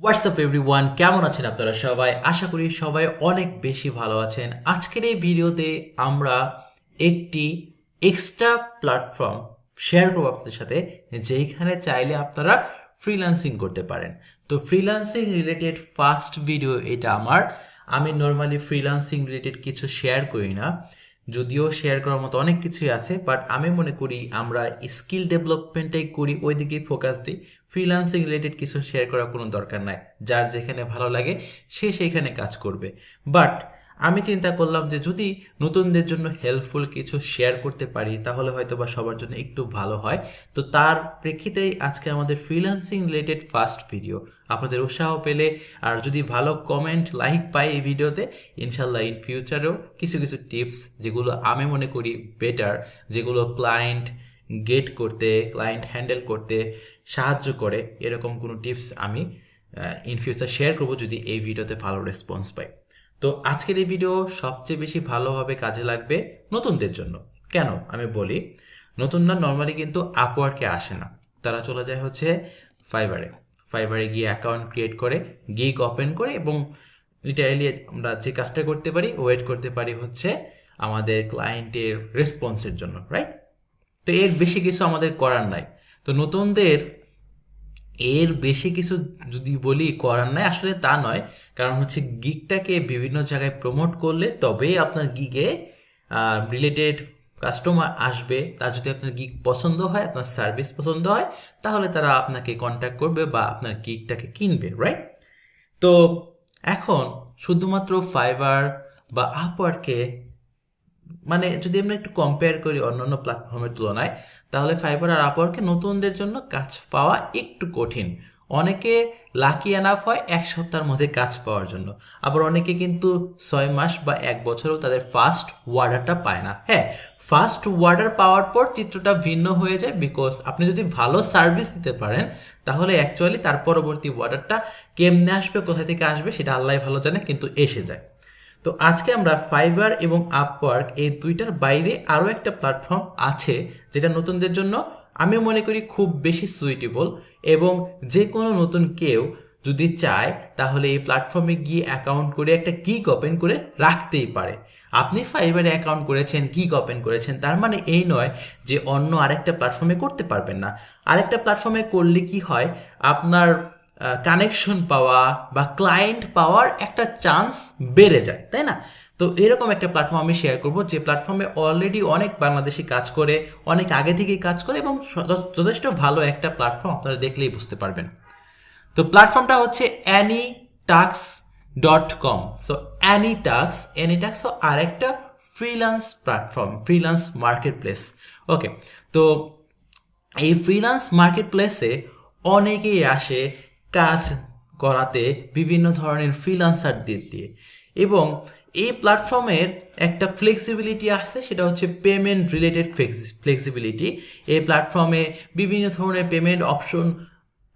WhatsApp everyone, কেমন আছেন আপনারা সবাই? আশা করি সবাই অনেক বেশি ভালো আছেন। আজকের এই ভিডিওতে আমরা একটি এক্সট্রা প্ল্যাটফর্ম শেয়ার করব আপনাদের সাথে, যেখানে চাইলে আপনারা ফ্রিল্যান্সিং করতে পারেন। তো ফ্রিল্যান্সিং রিলেটেড ফার্স্ট ভিডিও এটা আমার। আমি নর্মালি ফ্রিল্যান্সিং রিলেটেড কিছু শেয়ার করি না, যদিও শেয়ার করার মতো অনেক কিছুই আছে, বাট আমি মনে করি আমরা স্কিল ডেভেলপমেন্টটাই করি, ওই দিকেই ফোকাস দিই। ফ্রিল্যান্সিং রিলেটেড কিছু শেয়ার করার কোনো দরকার নাই, যার যেখানে ভালো লাগে সে সেইখানে কাজ করবে। বাট আমি চিন্তা করলাম যে যদি নতুনদের জন্য হেল্পফুল কিছু শেয়ার করতে পারি তাহলে হয়তো বা সবার জন্য একটু ভালো হয়। তো তার প্রেক্ষিতেই আজকে আমাদের ফ্রিল্যান্সিং রিলেটেড ফার্স্ট ভিডিও। আপনাদের উৎসাহ পেলে আর যদি ভালো কমেন্ট লাইক পাই এই ভিডিওতে, ইনশাল্লাহ ইন ফিউচারেও কিছু কিছু টিপস যেগুলো আমি মনে করি বেটার, যেগুলো ক্লায়েন্ট গেট করতে, ক্লায়েন্ট হ্যান্ডেল করতে সাহায্য করে, এরকম কোনো টিপস আমি ইন ফিউচার শেয়ার করবো যদি এই ভিডিওতে ভালো রেসপন্স পাই। তো আজকের এই ভিডিও সবচেয়ে বেশি ভালোভাবে কাজে লাগবে নতুনদের জন্য। কেন আমি বলি, নতুনরা নর্মালি কিন্তু আপওয়ার্কে আসে না, তারা চলে যায় হচ্ছে ফাইবারে গিয়ে অ্যাকাউন্ট ক্রিয়েট করে, গিগ ওপেন করে, এবং লিটারালি আমরা যে কাজটা করতে পারি ওয়েট করতে পারি হচ্ছে আমাদের ক্লায়েন্টের রেসপন্সের জন্য, রাইট? তো এর বেশি কিছু আমাদের করার নাই। তো নতুনদের এর বেশি কিছু যদি বলি করার নাই, আসলে তা নয়। কারণ হচ্ছে গিগটাকে বিভিন্ন জায়গায় প্রমোট করলে তবেই আপনার গিগে রিলেটেড কাস্টমার আসবে। তার যদি আপনার গিগ পছন্দ হয়, আপনার সার্ভিস পছন্দ হয়, তাহলে তারা আপনাকে কন্ট্যাক্ট করবে বা আপনার গিগটাকে কিনবে, রাইট? তো এখন শুধুমাত্র ফাইবার বা আপওয়ার্কে, মানে যদি আমরা একটু কম্পেয়ার করি অন্যান্য প্ল্যাটফর্মের তুলনায়, তাহলে ফাইবার আর আপওয়ার্কে নতুনদের জন্য কাজ পাওয়া একটু কঠিন। অনেকে লাকি এনাফ হয় 1 সপ্তাহের মধ্যে কাজ পাওয়ার জন্য, আবার অনেকে কিন্তু 6 মাস বা 1 বছরেও তাদের ফার্স্ট অর্ডারটা পায় না। হ্যাঁ, ফার্স্ট অর্ডার পাওয়ার পর চিত্রটা ভিন্ন হয়ে যায়, বিকজ আপনি যদি ভালো সার্ভিস দিতে পারেন তাহলে অ্যাকচুয়ালি তার পরবর্তী অর্ডারটা কেমনে আসবে, কোথা থেকে আসবে সেটা আল্লাহ ভালো জানে, কিন্তু এসে যায়। তো আজকে আমরা ফাইবার এবং আপওয়ার্ক এই দুইটার বাইরে আরও একটা প্ল্যাটফর্ম আছে যেটা নতুনদের জন্য আমি মনে করি খুব বেশি সুইটেবল, এবং যে কোনো নতুন কেউ যদি চায় তাহলে এই প্ল্যাটফর্মে গিয়ে অ্যাকাউন্ট করে একটা গিগ ওপেন করে রাখতেই পারে। আপনি ফাইবারে অ্যাকাউন্ট করেছেন, গিগ ওপেন করেছেন, তার মানে এই নয় যে অন্য আরেকটা প্ল্যাটফর্মে করতে পারবেন না। আরেকটা প্ল্যাটফর্মে করলে কি হয়, আপনার কানেকশন পাওয়া বা ক্লায়েন্ট পাওয়ার একটা চান্স বেড়ে যায়, তাই না? তো এরকম একটা প্ল্যাটফর্ম আমি শেয়ার করব, যে প্ল্যাটফর্মে অলরেডি অনেক বাংলাদেশি কাজ করে, অনেক আগে থেকেই কাজ করে, এবং যথেষ্ট ভালো একটা প্ল্যাটফর্ম, আপনারা দেখলেই বুঝতে পারবেন। তো প্ল্যাটফর্মটা হচ্ছে anytax.com। সো anytax আর একটা freelance platform, freelance marketplace. Okay, তো এই ফ্রিল্যান্স মার্কেট প্লেসে অনেকেই আসে কাজ করাতে বিভিন্ন ধরনের ফ্রিল্যান্সারদের দিয়ে, এবং এই প্ল্যাটফর্মের একটা ফ্লেক্সিবিলিটি আছে, সেটা হচ্ছে পেমেন্ট রিলেটেড ফ্লেক্সিবিলিটি। এই প্ল্যাটফর্মে বিভিন্ন ধরনের পেমেন্ট অপশন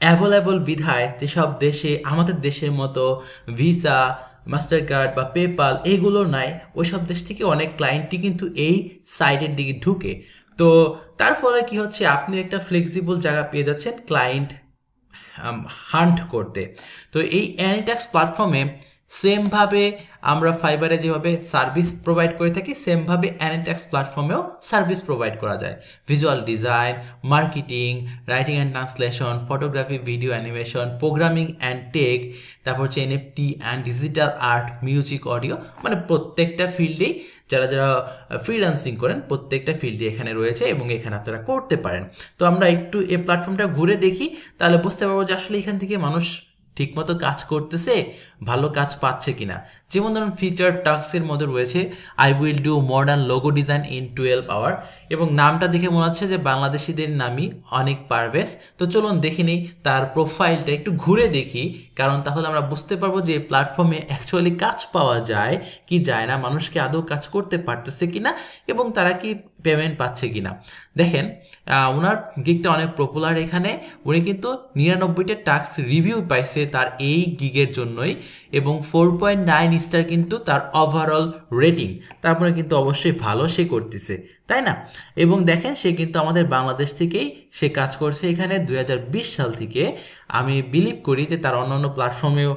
অ্যাভেলেবল বিধায় যেসব দেশে আমাদের দেশের মতো ভিসা, মাস্টার কার্ড বা পেপাল এগুলো নাই, ওইসব দেশ থেকে অনেক ক্লায়েন্টই কিন্তু এই সাইটের দিকে ঢুকে। তো তার ফলে কি হচ্ছে, আপনি একটা ফ্লেক্সিবল জায়গা পেয়ে যাচ্ছেন ক্লায়েন্ট হান্ট করতে। তো এই অ্যানিট্যাক্স প্ল্যাটফর্মে সেমভাবে আমরা ফাইবারে যেভাবে সার্ভিস প্রোভাইড করে থাকি, সেমভাবে অ্যানিট্যাক্স প্ল্যাটফর্মেও সার্ভিস প্রোভাইড করা যায়। Visual design, marketing, writing and translation, photography, video animation, programming and tech, তারপর হচ্ছে NFT and digital art, music, audio, মানে প্রত্যেকটা ফিল্ডেই যারা যারা ফ্রিল্যান্সিং করেন প্রত্যেকটা ফিল্ডে এখানে রয়েছে, এবং এখানে আপনারা করতে পারেন। তো আমরা একটু এই প্ল্যাটফর্মটা ঘুরে দেখি, তাহলে বুঝতে পারবো যে আসলে এখান থেকে মানুষ ঠিকমতো কাজ করতেছে, ভালো কাজ পাচ্ছে কিনা। যেমন ধরুন ফিচার টাস্কের মধ্যে রয়েছে I will do modern logo design in 12 hour, এবং নামটা দেখে মনে হচ্ছে যে বাংলাদেশিদের নামই অনেক পারভেজ। তো চলুন দেখে নিই তার প্রোফাইলটা, একটু ঘুরে দেখি, কারণ তাহলে আমরা বুঝতে পারবো যে প্ল্যাটফর্মে অ্যাকচুয়ালি কাজ পাওয়া যায় কি যায় না, মানুষকে আদৌ কাজ করতে পারতেছে কিনা, এবং তারা কি পেমেন্ট পাচ্ছে কিনা। দেখেন ওনার গিগটা অনেক পপুলার এখানে, উনি কিন্তু 99টা টাস্ক রিভিউ পাইছে তার এই গিগের জন্যই, এবং 4.9 স্টার কিন্তু তার ওভারঅল রেটিং। তারপরে কিন্তু অবশ্যই ভালো সে করতেছে, তাই না? এবং দেখেন সে কিন্তু আমাদের বাংলাদেশ থেকেই সে কাজ করছে এখানে 2020 সাল থেকে। আমি বিলিভ করি যে তার অন্যান্য প্ল্যাটফর্মেও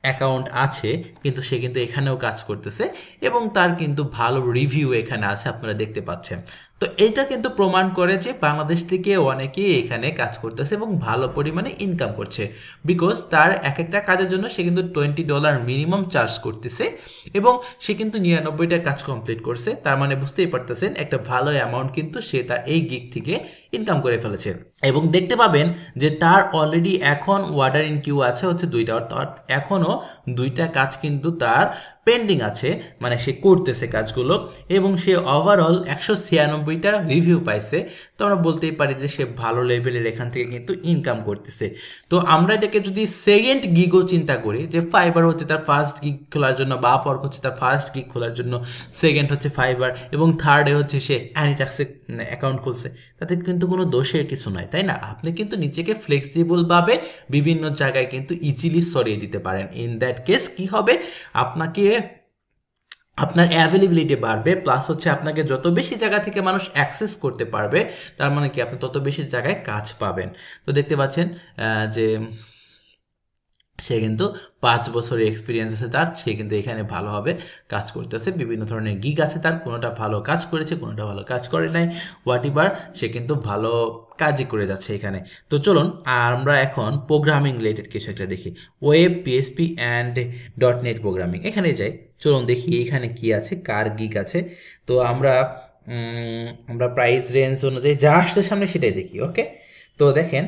অ্যাকাউন্ট আছে, কিন্তু সে কিন্তু এখানেও কাজ করতেছে এবং তার কিন্তু ভালো রিভিউ এখানে আছে, আপনারা দেখতে পাচ্ছেন। তো এইটা কিন্তু প্রমাণ করে যে বাংলাদেশ থেকে অনেকেই এখানে কাজ করতেছে এবং ভালো পরিমাণে ইনকাম করছে, বিকজ তার এক একটা কাজের জন্য সে কিন্তু $20 মিনিমাম চার্জ করতেছে এবং সে কিন্তু 99টা কাজ কমপ্লিট করছে। তার মানে বুঝতেই পারতেছেন একটা ভালো অ্যামাউন্ট কিন্তু সে তার এই গিগ থেকে ইনকাম করে ফেলেছে। এবং দেখতে পাবেন যে তার অলরেডি এখন ওয়ার্ডার ইন কিউ আছে হচ্ছে 2টা, অর্থাৎ এখনও 2টা কাজ কিন্তু তার পেন্ডিং আছে, মানে সে করতেছে কাজগুলো এবং সে ওভারঅল 196টা রিভিউ পাইছে। তো আমরা বলতেই পারি যে সে ভালো লেভেলের এখান থেকে কিন্তু ইনকাম করতেছে। তো আমরা এটাকে যদি সেকেন্ড গিগও চিন্তা করি, যে ফাইবার হচ্ছে তার ফার্স্ট গিগ খোলার জন্য বা আপওয়ার্ক হচ্ছে তার ফার্স্ট গিগ খোলার জন্য, সেকেন্ড হচ্ছে ফাইবার এবং থার্ডে হচ্ছে সে অ্যানিটাক্সে অ্যাকাউন্ট খুলছে, তাতে কিন্তু কোনো দোষের কিছু নয়, তাই না? আপনি কিন্তু নিজেকে ফ্লেক্সিবলভাবে বিভিন্ন জায়গায় কিন্তু ইজিলি সরিয়ে দিতে পারেন। ইন দ্যাট কেস কি হবে, আপনাকে আপনার অ্যাভেলেবিলিটি বাড়বে, প্লাস হচ্ছে আপনাকে যত বেশি জায়গা থেকে মানুষ অ্যাক্সেস করতে পারবে, তার মানে কি আপনি তত বেশি জায়গায় কাজ পাবেন। তো দেখতে পাচ্ছেন যে সে কিন্তু 5 বছরের এক্সপিরিয়েন্স আছে তার, সে কিন্তু এখানে ভালোভাবে কাজ করতেছে। বিভিন্ন ধরনের গিগ আছে তার, কোনোটা ভালো কাজ করেছে, কোনোটা ভালো কাজ করে নাই, হোয়াট এভার, সে কিন্তু ভালো কাজই করে যাচ্ছে এখানে। তো চলুন আমরা এখন প্রোগ্রামিং রিলেটেড কিছু একটা দেখি, web, PSP and .NET programming. এখানে যাই, চলুন দেখি এখানে কি আছে, কার গিগ আছে। তো আমরা প্রাইস রেঞ্জ অনুযায়ী যা আসছে সামনে সেটাই দেখি। ওকে, তো দেখেন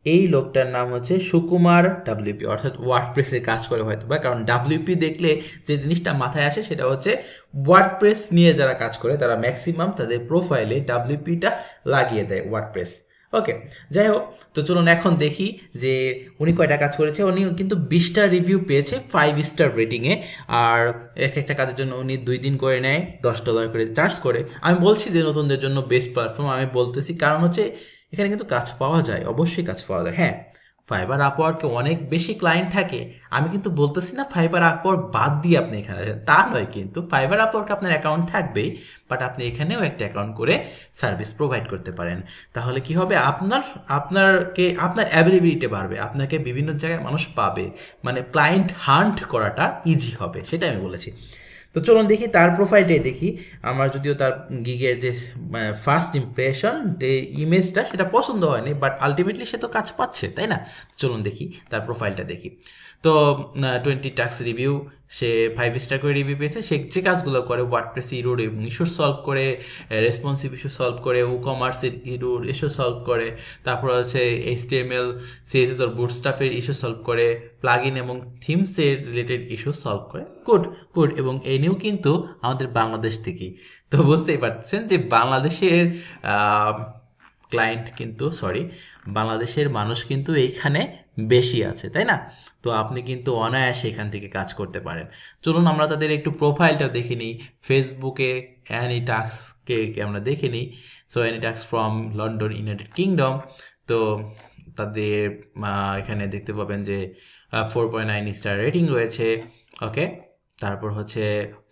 এই লোকটার নাম হচ্ছে সুকুমার ডাব্লিউপি, অর্থাৎ ওয়ার্ডপ্রেসের কাজ করে হয়তো বা, কারণ ডাব্লিউপি দেখলে যে জিনিসটা মাথায় আসে সেটা হচ্ছে ওয়ার্ডপ্রেস নিয়ে যারা কাজ করে তারা ম্যাক্সিমাম তাদের প্রোফাইলে ডাব্লিউপিটা লাগিয়ে দেয়, ওয়ার্ডপ্রেস। ওকে, যাই হোক, তো চলুন এখন দেখি যে উনি কয়টা কাজ করেছে। উনি কিন্তু 20টা রিভিউ পেয়েছে 5 স্টার রেটিংয়ে, আর এক একটা কাজের জন্য উনি 2 দিন করে নেয়, $10 করে চার্জ করে। আমি বলছি যে নতুনদের জন্য বেস্ট প্ল্যাটফর্ম, আমি বলতেছি কারণ হচ্ছে এখানে কিন্তু কাজ পাওয়া যায়, অবশ্যই কাজ পাওয়া যায়। হ্যাঁ, ফাইবার আপওয়ার্কে অনেক বেশি ক্লায়েন্ট থাকে, আমি কিন্তু বলতেছি না ফাইবার আপওয়ার্ক বাদ দিয়ে আপনি এখানে আসেন, তা নয়, কিন্তু ফাইবার আপওয়ার্কে আপনার অ্যাকাউন্ট থাকবেই, বাট আপনি এখানেও একটা অ্যাকাউন্ট করে সার্ভিস প্রোভাইড করতে পারেন। তাহলে কি হবে, আপনার অ্যাভেলেবিলিটি বাড়বে, আপনাকে বিভিন্ন জায়গায় মানুষ পাবে, মানে ক্লায়েন্ট হান্ট করাটা ইজি হবে, সেটা আমি বলেছি। তো চলুন দেখি তার প্রোফাইলটাই দেখি। আমার যদিও তার গিগের যে ফার্স্ট ইমপ্রেশন, যে ইমেজটা, সেটা পছন্দ হয়নি, বাট আলটিমেটলি সে তো কাজ পাচ্ছে, তাই না? চলুন দেখি তার প্রোফাইলটা দেখি। তো 20 টাস্ক রিভিউ, সে 5 স্টার করে রিভিউ পেয়েছে। সে যে কাজগুলো করে, ওয়ার্ডপ্রেস ইরোর এবং ইস্যু সলভ করে, রেসপন্সিভ ইস্যু সলভ করে, ই কমার্সের ইরোর ইস্যু সলভ করে, তারপর হচ্ছে HTML CSS আর বুটস্ট্র্যাপের ইস্যু সলভ করে, প্লাগইন এবং থিমসের রিলেটেড ইস্যু সলভ করে। গুড গুড, এবং এই নিয়েও কিন্তু আমাদের বাংলাদেশ থেকেই। তো বুঝতেই পারছেন যে বাংলাদেশের ক্লায়েন্ট কিন্তু, বাংলাদেশের মানুষ কিন্তু এইখানে বেশি আছে, তাই না? তো আপনি কিন্তু অনায়াসে এখান থেকে কাজ করতে পারেন। চলুন আমরা তাদের একটু প্রোফাইলটা দেখে নিই। ফেসবুকে অ্যানিটাক্সকে আমরা দেখে নিই। So Anytax from London, United Kingdom. তো তাদের এখানে দেখতে পাবেন যে 4.9 স্টার রেটিং রয়েছে। ওকে, তারপর হচ্ছে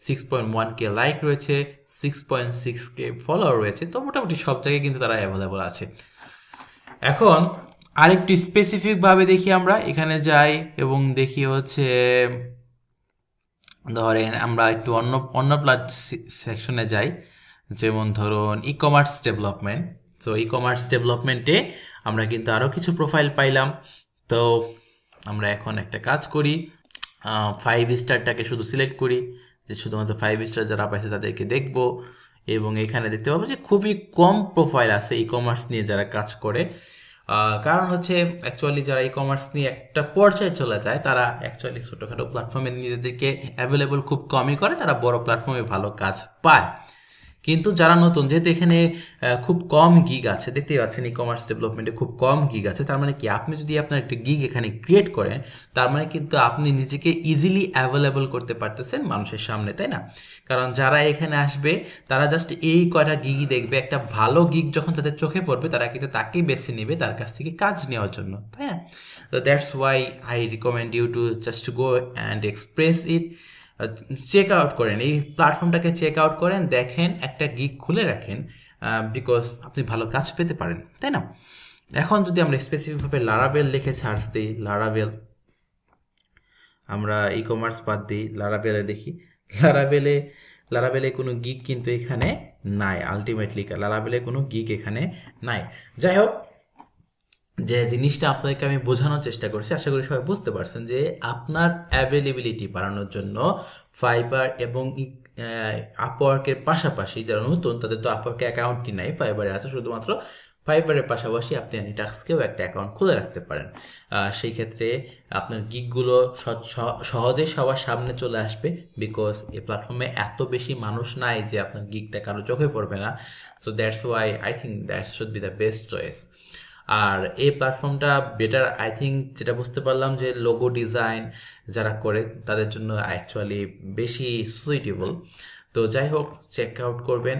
6.1K লাইক রয়েছে, 6.6K ফলোয়ার রয়েছে। তো মোটামুটি সব জায়গায় কিন্তু তারা অ্যাভেলেবল আছে। এখন আরেকটু স্পেসিফিকভাবে দেখি, আমরা এখানে যাই এবং দেখি হচ্ছে, ধরেন আমরা একটু অন্য সেকশনে যাই, যেমন ধরুন ই কমার্স ডেভেলপমেন্ট। তো ই কমার্স ডেভেলপমেন্টে আমরা কিন্তু আরও কিছু প্রোফাইল পাইলাম। তো আমরা এখন একটা কাজ করি, 5 স্টারটাকে শুধু সিলেক্ট করি, যে শুধুমাত্র 5 স্টার যারা পাইছে তাদেরকে দেখব। এবং এখানে দেখতে পাবো যে খুবই কম প্রোফাইল আছে ই কমার্স নিয়ে যারা কাজ করে। কারণ হচ্ছে অ্যাকচুয়ালি যারা ই কমার্স নিয়ে একটা পর্যায়ে চলে যায়, তারা অ্যাকচুয়ালি ছোটোখাটো প্ল্যাটফর্মে নিজেদেরকে অ্যাভেলেবল খুব কমই করে, তারা বড় প্ল্যাটফর্মে ভালো কাজ পায়। কিন্তু যারা নতুন, যেহেতু এখানে খুব কম গিগ আছে, দেখতেই পাচ্ছেন ই কমার্স ডেভেলপমেন্টে খুব কম গিগ আছে, তার মানে কি, আপনি যদি আপনার একটা গিগ এখানে ক্রিয়েট করেন, তার মানে কিন্তু আপনি নিজেকে ইজিলি অ্যাভেলেবল করতে পারতেছেন মানুষের সামনে, তাই না? কারণ যারা এখানে আসবে তারা জাস্ট এই কয়টা গিগই দেখবে, একটা ভালো গিগ যখন তাদের চোখে পড়বে তারা কিন্তু তাকেই বেছে নেবে তার কাছ থেকে কাজ নেওয়ার জন্য, তাই না? তো that's why I recommend you to just go and express it. Check out করেন, এই প্ল্যাটফর্মটাকে চেক আউট করেন, দেখেন, একটা গিগ খুলে রাখেন, বিকজ আপনি ভালো কাজ পেতে পারেন, তাই না? এখন যদি আমরা স্পেসিফিকভাবে লারাভেল লিখে সার্চ দিই, লারাভেল, আমরা ই কমার্স বাদ দিই, লারাভেলে দেখি, লারাভেলে লারাভেলে কোনো গিগ কিন্তু এখানে নাই। আলটিমেটলি লারাভেলে কোনো গিগ এখানে নাই। যাই হোক, যে জিনিসটা আপনাদেরকে আমি বোঝানোর চেষ্টা করছি, আশা করি সবাই বুঝতে পারছেন যে আপনার অ্যাভেলেবিলিটি বাড়ানোর জন্য ফাইবার এবং আপওয়ার্কের পাশাপাশি যারা নতুন, তাদের তো আপওয়ার্কে অ্যাকাউন্টই নাই, ফাইবারে আছে শুধুমাত্র। ফাইবারের পাশাপাশি আপনি অ্যানিটাস্কেও একটা অ্যাকাউন্ট খুলে রাখতে পারেন। সেই ক্ষেত্রে আপনার গিগগুলো সহজেই সবার সামনে চলে আসবে, বিকজ এই প্ল্যাটফর্মে এত বেশি মানুষ নাই যে আপনার গিগটা কারো চোখে পড়বে না। So that's why I think that should be the best choice. আর এই প্ল্যাটফর্মটা বেটার, আই থিঙ্ক, যেটা বুঝতে পারলাম যে লোগো ডিজাইন যারা করে তাদের জন্য অ্যাকচুয়ালি বেশি সুইটেবল। তো যাই হোক, চেক আউট করবেন,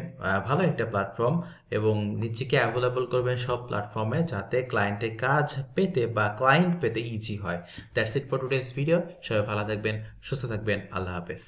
ভালো একটা প্ল্যাটফর্ম, এবং নিজেকে অ্যাভেলেবল করবেন সব প্ল্যাটফর্মে, যাতে ক্লায়েন্টের কাজ পেতে বা ক্লায়েন্ট পেতে ইজি হয়। That's it for today's video. সবাই ভালো থাকবেন, সুস্থ থাকবেন, আল্লাহ হাফেজ।